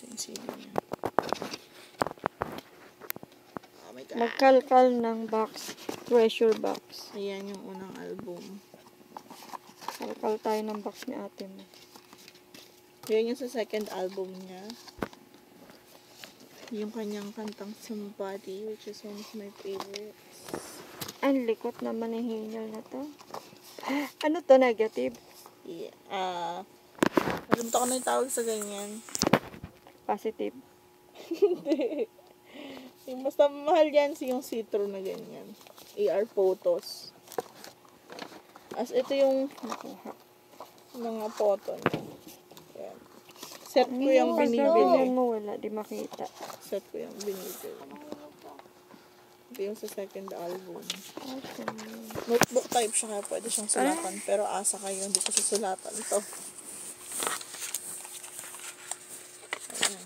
Ito yung CD niya. Oh my God. Magkalkal ng box. Treasure box. Ayan yung unang album. Kalkal tayo ng box ni ate mo. Yan yung sa second album niya. Yung kanyang kantang Somebody, which is one of my favorites. Ang likot naman ng hingal na to. Ano to, negative? Yeah. Nalimutan ko na yung tawag sa ganyan. Positive. Hindi. Yung basta mahal yan yung see-through na ganyan. AR photos. As ito yung mga photo niya. Ayan. Set ko yung binibili. Mo wala, di makita. Set ko yung binibili. Ito yung sa second album. Notebook type siya kaya pwede siyang sulatan. Pero asa kayo, hindi ko susulatan ito. Ayan.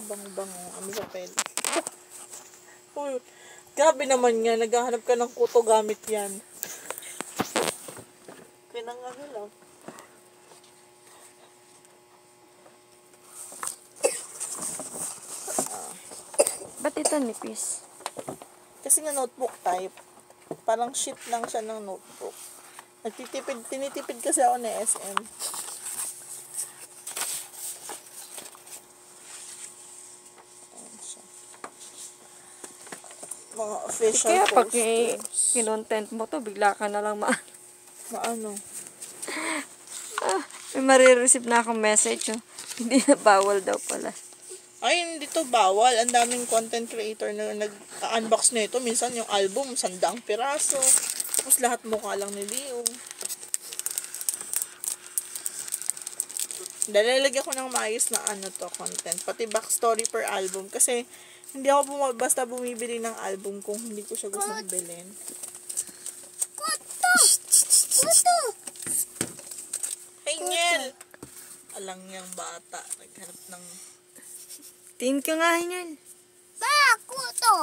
Bang-bango. Ano papel? Uy, grabe naman nga. Naghahanap ka ng kuto gamit yan. Pinangano lang. Ba't ito nipis? Kasi nga notebook type. Parang sheet lang siya ng notebook. Tinitipid kasi ako na SM. Ayan siya. Mga official Kaya pag posters. kinontent mo to, bigla ka na lang Maano? may marireceive na akong message. Oh. Hindi na bawal daw pala. Ay, hindi to bawal. Ang daming content creator na nag-unbox na ito. Minsan yung album, 100 piraso. Tapos lahat mukha lang ni Leo. Dalalagyan ko ng maayos na content. Pati backstory per album. Kasi hindi ako basta bumibili ng album kung hindi ko siya gustong bilhin. Hey, Niel! Alang niyang bata. Naghanap ng... Tingin ka nga yan. Ba, kuto.